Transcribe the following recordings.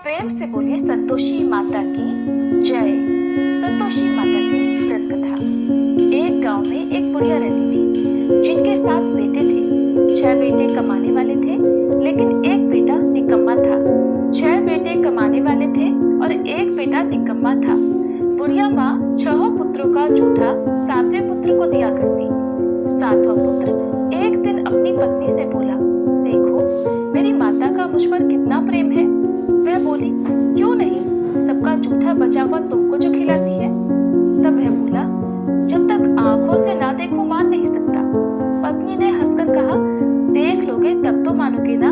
प्रेम से बोलिए संतोषी माता की जय। संतोषी माता की व्रत कथा। एक गांव में एक बुढ़िया रहती थी जिनके 7 बेटे थे। 6 बेटे कमाने वाले थे लेकिन एक बेटा निकम्मा था। 6 बेटे कमाने वाले थे और एक बेटा निकम्मा था। बुढ़िया माँ 6 पुत्रों का जूठा 7वें पुत्र को दिया करती। 7वां पुत्र एक दिन अपनी पत्नी से बोला, देखो मेरी माता का मुझ पर कितना प्रेम है। वह बोली, क्यों नहीं, सबका जूठा बचा हुआ तुमको जो खिलाती है। तब वह बोला, जब तक आंखों से ना देखूं मान नहीं सकता। पत्नी ने हंसकर कहा, देख लोगे तब तो मानोगे ना।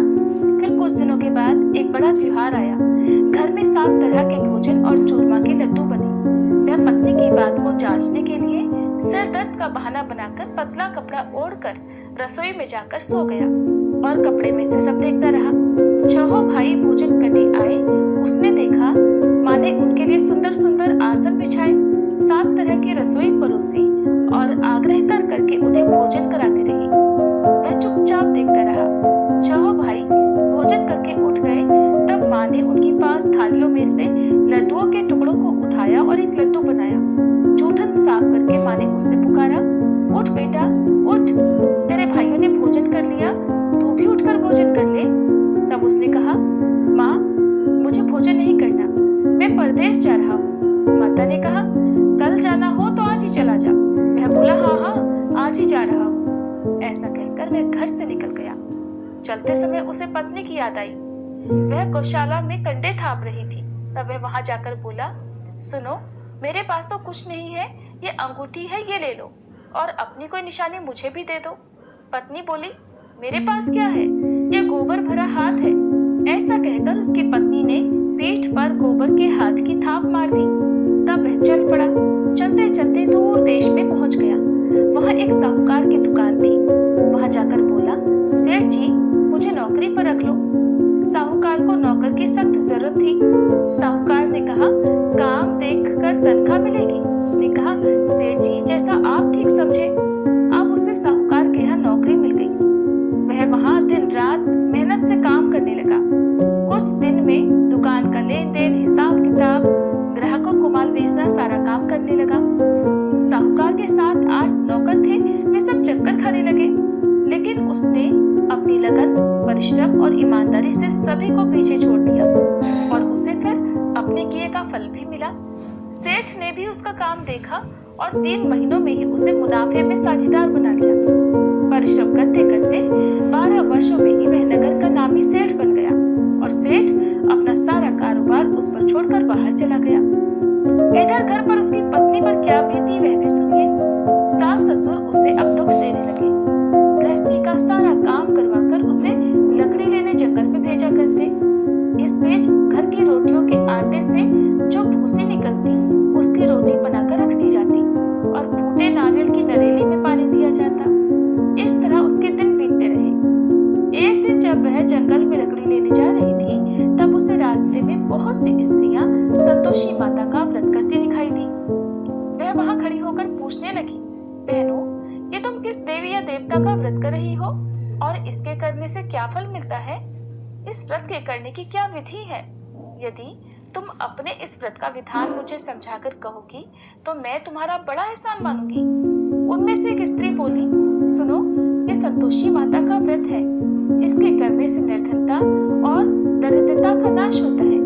फिर कुछ दिनों के बाद एक बड़ा त्योहार आया। घर में 7 तरह के भोजन और चूरमा के लड्डू बने। वह पत्नी की बात को जांचने के लिए सिर दर्द का बहाना बनाकर पतला कपड़ा ओढ़कर रसोई में जाकर सो गया और कपड़े में से सब देखता रहा। 6 भाई भोजन करने आए। उसने देखा माँ ने उनके लिए सुंदर सुंदर आसन बिछाए, 7 तरह की रसोई परोसी और आग्रह कर करके उन्हें भोजन कराती रही। वह चुपचाप देखता रहा। 6 भाई भोजन करके उठ गए। तब माँ ने उनकी पास थालियों में से लड्डुओं के टुकड़ों को उठाया और एक लड्डू बनाया। जूठन साफ करके माँ ने उससे पुकारा, उठ बेटा उठ, तेरे भाइयों ने भोजन कर लिया, तू भी उठकर भोजन कर ले। तब उसने कहा, माँ मुझे भोजन नहीं करना, मैं परदेश जा रहा हूँ। माता ने कहा, कल जाना हो तो आज ही चला जा। वह बोला, हाँ हाँ आज ही जा रहा हूँ। ऐसा कहकर वह घर से निकल गया। चलते समय उसे पत्नी की याद आई। वह गौशाला में कंडे थाप रही थी। तब वह वहां जाकर बोला, सुनो मेरे पास तो कुछ नहीं है, ये अंगूठी है, ये ले लो और अपनी कोई निशानी मुझे भी दे दो। पत्नी बोली, मेरे पास क्या है, ये गोबर भरा हाथ है। ऐसा कहकर उसकी पत्नी ने पीठ पर गोबर के हाथ की थाप मार दी। तब वह चल पड़ा। चलते चलते दूर देश में पहुंच गया। वहां एक साहूकार की दुकान थी। वहां जाकर बोला, सेठ जी मुझे नौकरी पर रख लो। साहूकार को नौकर की सख्त जरूरत थी। साहूकार ने कहा, काम देखकर तनख्वाह मिलेगी। उसने कहा, सेठ जी जैसा आप ठीक समझे। अब उसे साहूकार के यहाँ नौकरी मिल गई। वह वहां दिन रात मेहनत से काम करने लगा। कुछ दिन में दुकान का लेन देन, हिसाब किताब, ग्राहकों को माल बेचना सारा काम करने लगा। साहूकार के 7-8 नौकर थे, वे सब चक्कर खाने लगे। लेकिन उसने अपनी लगन, परिश्रम और ईमानदारी से सभी को पीछे छोड़ दिया और उसे फिर अपने किए का फल भी मिला। सेठ ने भी उसका काम देखा और 3 महीनों में ही उसे मुनाफे में साझेदार बना लिया। परिश्रम करते करते 12 वर्षों में ही वह नगर का नामी सेठ बन गया और सेठ अपना सारा कारोबार उस पर छोड़कर बाहर चला गया। इधर घर पर उसकी पत्नी पर क्या बीती वह भी सुनिए। सास ससुर उसे अब दुख देने लगे। गृहस्थी का सारा काम करवाकर उसे लकड़ी लेने जंगल में भेजा करते। इस बीच घर की रोटियों के आटे से जो भूसी निकलती उसकी रोटी बनाकर रख दी जाती और फूटे नारियल की नरेली में पानी दिया जाता। इस तरह उसके दिन बीतते रहे। एक दिन जब वह जंगल में लकड़ी लेने जा रही थी तब उसे रास्ते में बहुत सी स्त्रियां संतोषी माता का व्रत करती दिखाई दी। वह वहां खड़ी होकर पूछने लगी, बहनों ये तुम किस देवी या देवता का व्रत कर रही हो और इसके करने से क्या फल मिलता है? इस व्रत के करने की क्या विधि है? यदि तुम अपने इस व्रत का विधान मुझे समझाकर कहोगी तो मैं तुम्हारा बड़ा एहसान मानूंगी। उनमें से एक स्त्री बोली, सुनो ये संतोषी माता का व्रत है। इसके करने से निर्धनता और दरिद्रता का नाश होता है,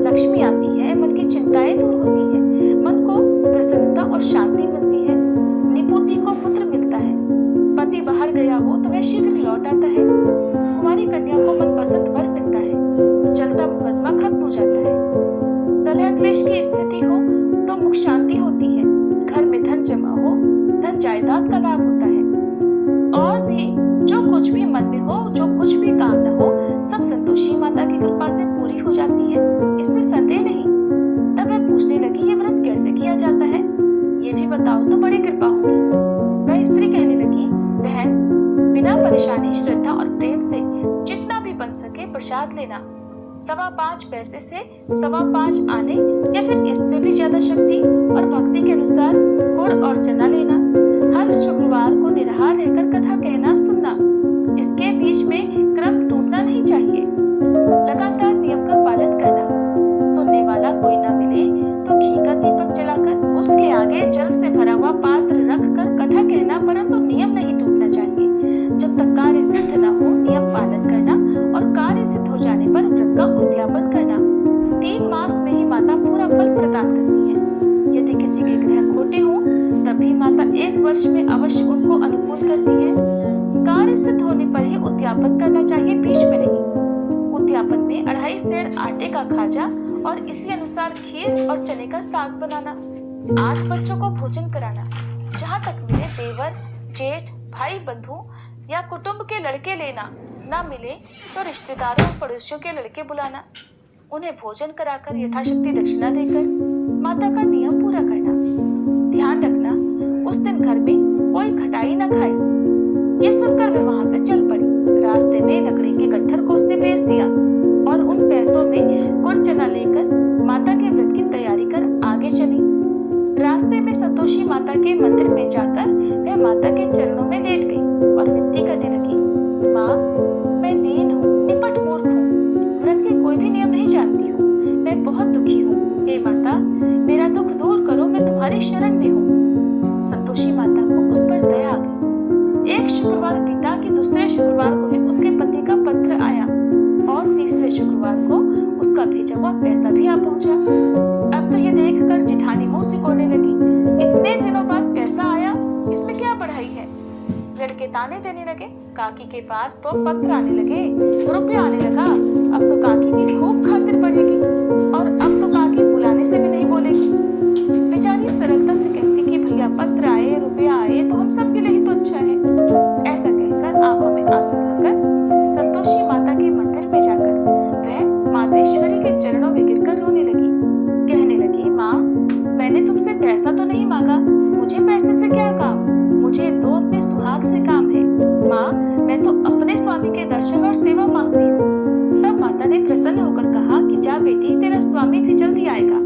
लक्ष्मी आती है, मन की चिंताएं दूर होती है, मन को प्रसन्नता और शांति मिलती है, निपुति को पुत्र मिलता है, पति बाहर गया हो तो वह शीघ्र लौट आता है, कुमारी कन्या को मनपसंद वर मिलता है, चलता मुकदमा खत्म हो जाता है, कलह क्लेश की स्थिति हो तो मुख शांति होती है, घर में धन जमा हो, धन जायदाद का लाभ होता है, और भी जो कुछ भी मन में हो, जो कुछ भी कामना हो, सब संतोषी माता की कृपा से पूरी हो जाती है, इसमें संदेह नहीं। तब वह पूछने लगी, ये व्रत कैसे किया जाता है, ये भी बताओ तो बड़ी कृपा होगी। वह स्त्री कहने लगी, बहन बिना परेशानी, श्रद्धा और प्रेम से जितना भी बन सके प्रसाद लेना। 5.25 पैसे से 5.25 आने या फिर इससे भी ज्यादा शक्ति और भक्ति के अनुसार गुड़ और चना लेना। हर शुक्रवार को निराहार रहकर कथा कहना सुनना। इसके बीच में क्रम टूटना नहीं चाहिए। लगातार नियम का पालन करना। वर्ष में अवश्य उनको अनुकूल करती है। कार्य सिद्ध होने पर ही उद्यापन करना चाहिए, बीच में नहीं। उद्यापन में 2.5 सेर आटे का खाजा और इसी अनुसार खीर और चने का साग बनाना, 8 बच्चों को भोजन कराना, जहाँ तक मिले देवर, जेठ, भाई बंधु या कुटुंब के लड़के लेना, ना मिले तो रिश्तेदारों और पड़ोसियों के लड़के बुलाना, उन्हें भोजन कराकर यथाशक्ति दक्षिणा देकर माता का नियम पूरा करना। ध्यान रखना उस दिन घर में कोई खटाई न खाए। ये सुनकर वे वहां से चल पड़ी। रास्ते में लकड़ी के गट्ठर को उसने बेच दिया और उन पैसों में गुड़ चना लेकर माता के व्रत की तैयारी कर आगे चली। रास्ते में संतोषी माता के मंदिर में जाकर वह माता के चरणों में लेट गई और विनती करने लगी, माँ, मैं दीन हूँ, निपट मूर्ख हूँ, व्रत के कोई भी नियम नहीं जानती हूँ, मैं बहुत दुखी हूँ। हे माता, मेरा दुख दूर करो, मैं तुम्हारी शरण में हूँ। संतोषी माता को उस पर दया आ गई। एक शुक्रवार बीता कि दूसरे शुक्रवार को ही उसके पति का पत्र आया और तीसरे शुक्रवार को उसका भेजा हुआ पैसा भी आ पहुंचा। अब तो ये देखकर जिठानी मुंह सिकोड़ने लगी, इतने दिनों बाद पैसा आया, इसमें क्या बढ़ाई है। लड़के ताने देने लगे, काकी के पास तो पत्र आने लगे, रुपया आने लगा, अब तो काकी की खूब खातिर पड़ेगी और अब तो काकी बुलाने से भी नहीं बोलेगी। बेचारी सरलता से कहती कि भैया पत्र आए, रुपया आए तो हम सबके लिए ही तो अच्छा है। ऐसा कहकर आंखों में आंसू भरकर संतोषी माता के मंदिर में जाकर वह मातेश्वरी के चरणों में गिरकर रोने लगी। कहने लगी, माँ, मैंने तुमसे पैसा तो नहीं मांगा, मुझे पैसे से क्या काम, मुझे तो अपने सुहाग से काम है। माँ, मैं तो अपने स्वामी के दर्शन और सेवा मांगती हूँ। तब माता ने प्रसन्न होकर कहा कि जा बेटी, तेरा स्वामी भी जल्दी आएगा।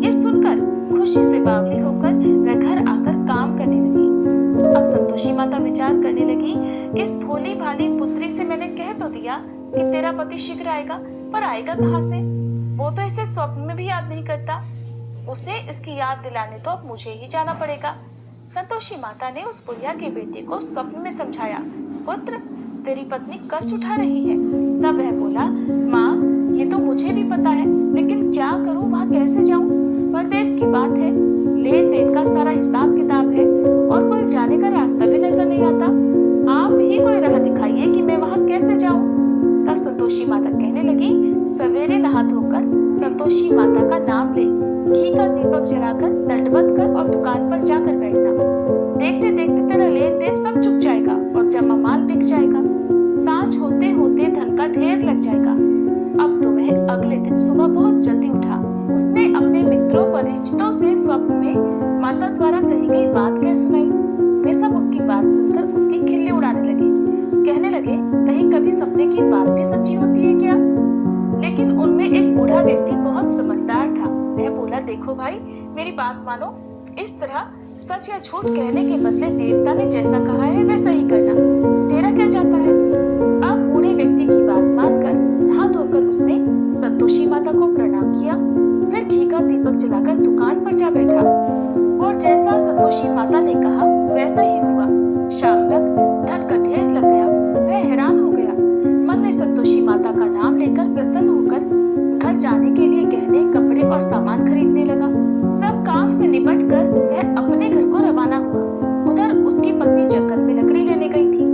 ये सुनकर खुशी से बावली होकर वह घर आकर काम करने लगी। अब संतोषी माता विचार करने लगी कि इस भोली भाली पुत्री से मैंने कह तो दिया कि तेरा पति शीघ्र आएगा, पर आएगा कहाँ से? वो तो इसे स्वप्न में भी याद नहीं करता। उसे इसकी याद दिलाने तो अब मुझे ही जाना पड़ेगा। संतोषी माता ने उस बुढ़िया के बेटे को स्वप्न में समझाया, पुत्र, तेरी पत्नी कष्ट उठा रही है। तब वह बोला, माँ, ये तो मुझे भी पता है, लेकिन क्या करूँ, वहाँ कैसे जाऊँ? परदेश की बात है, लेन देन का सारा हिसाब किताब है और कोई जाने का रास्ता भी नजर नहीं आता। आप ही कोई राह दिखाइए कि मैं वहाँ कैसे जाऊँ। तब संतोषी माता कहने लगी, सवेरे नहा धोकर संतोषी माता का नाम ले, घी का दीपक जलाकर दंडवत कर और दुकान पर जाकर बैठना। देखते देखते तेरा लेन देन सब चुक जाएगा और जमा माल बिक जाएगा। सांझ होते होते धन का ढेर लग जाएगा। अब तो वह अगले दिन सुबह बहुत जल्दी उठा। उसने अपने मित्रों परिचितों से स्वप्न में माता द्वारा कही गई बात कह सुनाई। वे सब उसकी बात सुनकर उसकी खिल्ली उड़ाने लगे। कहने लगे, कहीं कभी सपने की बात भी सच्ची होती है क्या? लेकिन उनमें एक बूढ़ा व्यक्ति बहुत समझदार था। वह बोला, देखो भाई, मेरी बात मानो, इस तरह सच या झूठ कहने के बदले देवता ने जैसा कहा है वैसा ही करना। तेरा क्या जाता है? अब बूढ़े व्यक्ति की बात मानकर नहा धोकर उसने संतोषी माता को प्रणाम किया, फिर घी का दीपक जलाकर दुकान पर जा बैठा और जैसा संतोषी माता ने कहा वैसा ही हुआ। शाम तक धन का ढेर लग गया। वह हैरान हो गया। मन में संतोषी माता का नाम लेकर प्रसन्न होकर घर जाने के लिए गहने, कपड़े और सामान खरीदने लगा। सब काम से निपट कर वह अपने घर को रवाना हुआ। उधर उसकी पत्नी जंगल में लकड़ी लेने गई थी।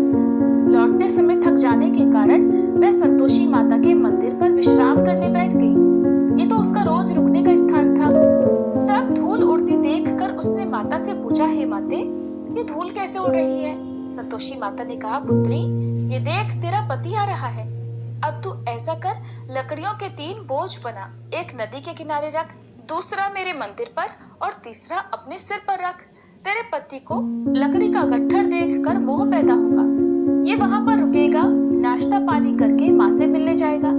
लौटते समय थक जाने के कारण वह संतोषी माता के मंदिर पर विश्राम करने बैठ गई। ये तो उसका रोज रुकने का स्थान था। तब धूल उड़ती देखकर उसने माता से पूछा, हे माते, ये धूल कैसे उड़ रही है? संतोषी माता ने कहा, पुत्री, ये देख, तेरा पति आ रहा है। अब तू ऐसा कर, लकड़ियों के 3 बोझ बना, एक नदी के किनारे रख, दूसरा मेरे मंदिर पर और तीसरा अपने सिर पर रख। तेरे पति को लकड़ी का गट्ठर देखकर मोह पैदा होगा। ये वहां पर रुकेगा, नाश्ता पानी करके माँ से मिलने जाएगा।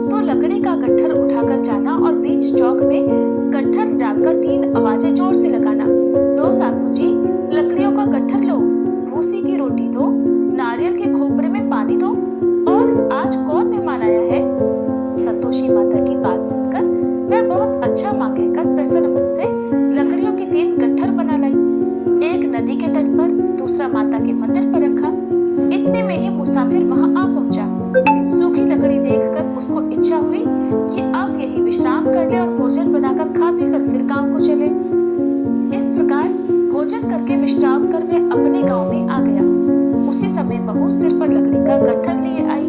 तो लकड़ी का गट्ठर उठाकर जाना और बीच चौक में गट्ठर डालकर 3 आवाजें जोर से लगाना, लो सासू जी, लकड़ियों का गट्ठर लो, भूसी की रोटी दो, नारियल के खोपरे में पानी दो, और आज कौन मेहमान आया है? संतोषी माता की बात सुनकर वह बहुत अच्छा माँ कहकर प्रसन्न मन से लकड़ियों की 3 गट्ठर बना लाई। एक नदी के तट पर, दूसरा माता के मंदिर पर रखा। इतने में ही मुसाफिर वहां आ पहुंचा। सूखी लकड़ी देखकर उसको इच्छा हुई कि अब यही विश्राम कर ले और भोजन बनाकर खा पी कर फिर काम को चले। इस प्रकार भोजन करके विश्राम कर वह अपने गांव में आ गया। उसी समय बहू सिर पर लकड़ी का गट्ठर लिए आई।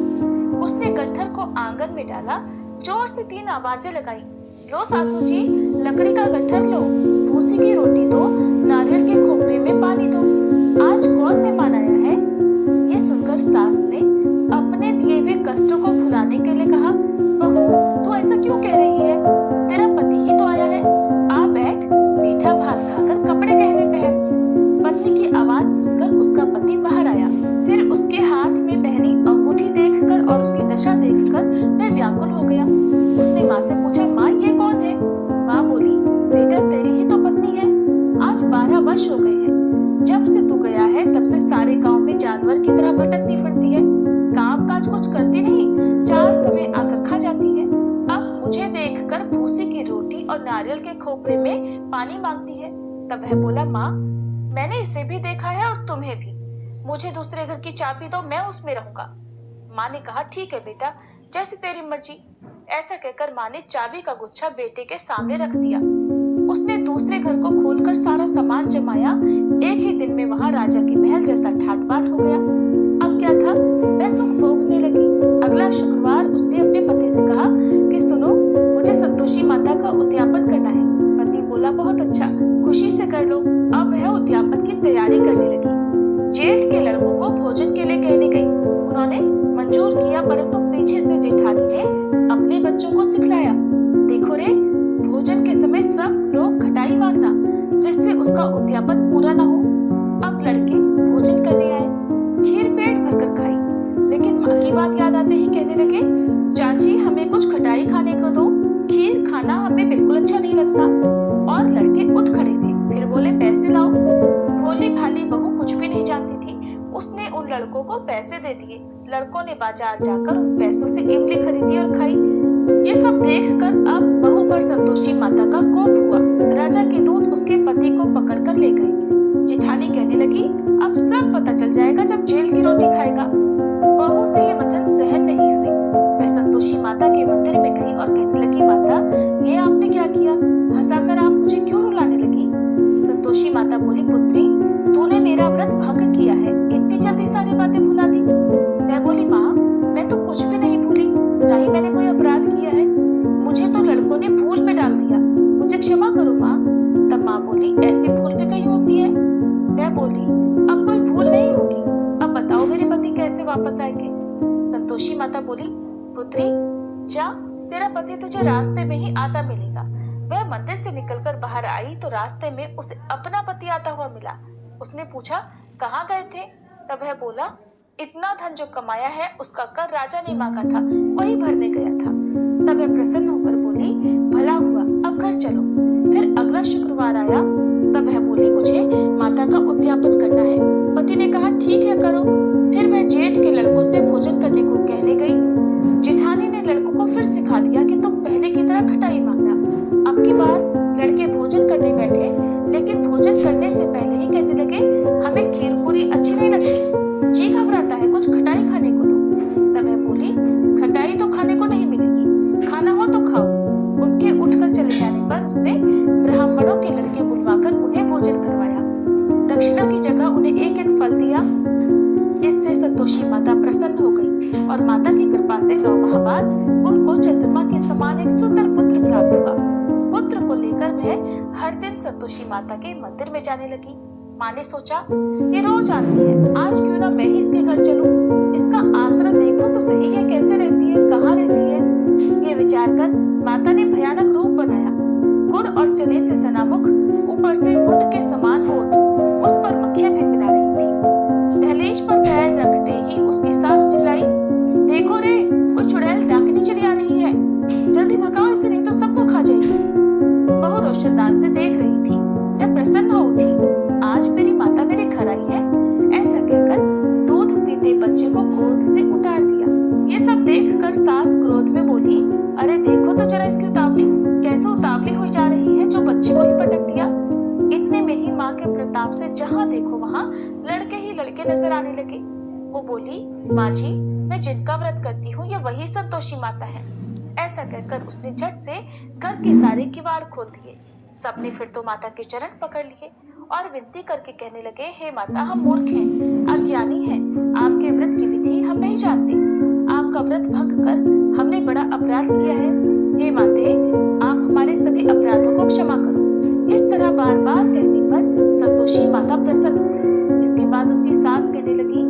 उसने गट्ठर को आंगन में डाला, जोर से 3 आवाजें लगाई। लो सासू जी, लकड़ी का गट्ठर लो, भूसी की रोटी दो, नारियल के खोपरे में पानी दो। आज कौन मेहमान आया है? ये सुनकर सास ने अपने दिए हुए कष्टों को भुलाने के लिए कहा, बहू तू ऐसा क्यों कह रही है? तेरा पति ही तो आया है। आ बैठ, मीठा भात खाकर कपड़े गहने पहन। पत्नी की आवाज सुनकर उसका पति बाहर आया। फिर उसके हाथ में पहनी अंगूठी देखकर और उसकी दशा देखकर वह व्याकुल हो गया। उसने माँ से पूछा, माँ ये कौन है? माँ बोली, बेटा तेरी ही तो पत्नी है। आज 12 वर्ष हो गए हैं। जब से तू गया है तब से सारे गांव में जानवर की तरह भटकती फिरती है। काम काज कुछ करती नहीं, 4 समय आकर खा जाती है। अब मुझे देखकर भूसी की रोटी और नारियल के खोपरे में पानी मांगती है। तब वह बोला, माँ मैंने इसे भी देखा है और तुम्हें भी। मुझे दूसरे घर की चाबी दो, मैं उसमें रहूंगा। माँ ने कहा, ठीक है बेटा, जैसे तेरी मर्जी। ऐसा कहकर माँ ने चाबी का गुच्छा बेटे के सामने रख दिया। उसने दूसरे घर को खोलकर सारा सामान जमाया। एक ही दिन में वहां राजा के महल जैसा ठाट बाट हो गया। अब क्या था, वह सुख भोगने लगी। अगला शुक्रवार उसने अपने पति से कहा कि सुनो, मुझे संतोषी माता का उद्यापन करना है। पति बोला, बहुत अच्छा, खुशी से कर लो। अब वह उद्यापन की तैयारी करने लगी। जेठ के लड़कों को भोजन के लिए कहने गई। उन्होंने मंजूर किया, परंतु पीछे से जेठानी ने अपने बच्चों को सिखलाया, देखो रे, भोजन के समय सब लोग खटाई मांगना, जिससे उसका उद्यापन पूरा न हो। अब लड़के भोजन करने आए। खीर पेट भरकर खाई, लेकिन माँ की बात याद आते ही कहने लगे, चाची हमें कुछ खटाई खाने को दो, खीर खाना हमें बिल्कुल अच्छा नहीं लगता। और लड़के उठ खड़े हुए, फिर बोले, पैसे लाओ। भोली भाली बहू कुछ भी नहीं जानती थी, उसने उन लड़कों को पैसे दे दिए। लड़कों ने बाजार जाकर उन पैसों से इमली खरीदी और खाई। ये सब देखकर अब बहू पर संतोषी माता का कोप हुआ। राजा के दूत उसके पति को पकड़कर ले गए। जेठानी कहने लगी, अब सब पता चल जाएगा जब जेल की रोटी खाएगा। बहू से ये वचन सहन नहीं हुए। वह संतोषी माता के मंदिर में गई और कहने लगी, माता ये आपने क्या किया? हंसाकर आप मुझे क्यों रुलाने लगी? संतोषी माता बोली, पुत्री तूने मेरा व्रत भंग किया है, इतनी जल्दी सारी बातें भुला दी। मैं बोली, माँ मैं तो कुछ भी नहीं भूली, न ही मैंने कोई अपराध किया है। मुझे तो लड़कों ने भूल में डाल दिया, मुझे क्षमा करो माँ। तब माँ बोली, ऐसी भूल भी कहीं होती है? मैं बोली, अब कोई भूल नहीं होगी। अब बताओ मेरे पति कैसे वापस आएंगे? संतोषी माता बोली, पुत्री जा, तेरा पति तुझे रास्ते में ही आता मिलेगा। वह मंदिर से निकलकर बाहर आई तो रास्ते में उसे अपना पति आता हुआ मिला। उसने पूछा, कहाँ गए थे? तब वह बोला, इतना धन जो कमाया है उसका कर राजा ने मांगा था, वही भरने गया था। तब वह प्रसन्न होकर बोली, भला हुआ, अब घर चलो। फिर अगला शुक्रवार आया। तब वह बोली, मुझे माता का उद्यापन करना है। पति ने कहा, ठीक है करो। फिर वह जेठ के लड़कों से भोजन करने को कहने गई। जेठानी ने लड़कों को फिर सिखा दिया कि तुम पहले की तरह खटाई मांगना। अब की बार लड़के भोजन करने बैठे, लेकिन भोजन करने से पहले ही कहने लगे, हमें खीर पूरी अच्छी नहीं लगती, जी घबराता है, कुछ खटाई खाने को दो। तब वह बोली, खटाई तो खाने को नहीं मिलेगी, खाना हो तो खाओ। उनके उठकर चले जाने पर उसने ब्राह्मणों के लड़के बुलवाकर उन्हें भोजन करवाया। दक्षिणा की जगह उन्हें एक एक फल दिया। इससे संतोषी माता प्रसन्न हो गई और माता की कृपा से 9 माह बाद उनको चंद्रमा के समान एक सुंदर पुत्र प्राप्त हुआ। पुत्र को लेकर वह हर दिन संतोषी माता के मंदिर में जाने लगी। माँ ने सोचा, ये रोज आती है, आज क्यों ना मैं ही इसके घर चलूं। इसका आसरा देखो तो सही है, कैसे रहती है, कहाँ रहती है। ये विचार कर माता ने भयानक रूप बनाया। गुड़ और चने से सनामुख, ऊपर से मुंड के समान होठ, उस पर मक्खियां भिनभिना रही थी। दहलीज पर पैर रखते ही उसकी सास चिल्लाई, देखो रे, कोई चुड़ैल डाकनी चली आ रही है, जल्दी भगाओ इसे, नहीं तो सबको खा जाएगी। बहू रोशनदान से देख रही थी। वह प्रसन्न हो उठी, आज मेरी माता मेरे घर आई है। ऐसा कहकर दूध पीते बच्चे को गोद से उतार दिया। ये सब देखकर सास क्रोध में बोली, अरे देखो तो जरा इसकी उतावली, कैसे उतावली हुई जा रही है, जो बच्चे को ही पटक दिया। इतने में ही माँ के प्रताप से जहाँ देखो वहाँ लड़के ही लड़के नजर आने लगे। वो बोली, माँ जी मैं जिनका व्रत करती हूँ ये वही संतोषी माता है। ऐसा कहकर उसने झट से घर के सारे किवाड़ खोल दिए। सबने फिर तो माता के चरण पकड़ लिए और विनती करके कहने लगे, हे माता, हम मूर्ख हैं, अज्ञानी हैं, आपके व्रत की विधि हम नहीं जानते। आपका व्रत भंग कर हमने बड़ा अपराध किया है। हे माते, आप हमारे सभी अपराधों को क्षमा करो। इस तरह बार बार कहने पर संतोषी माता प्रसन्न हुई। इसके बाद उसकी सास कहने लगी,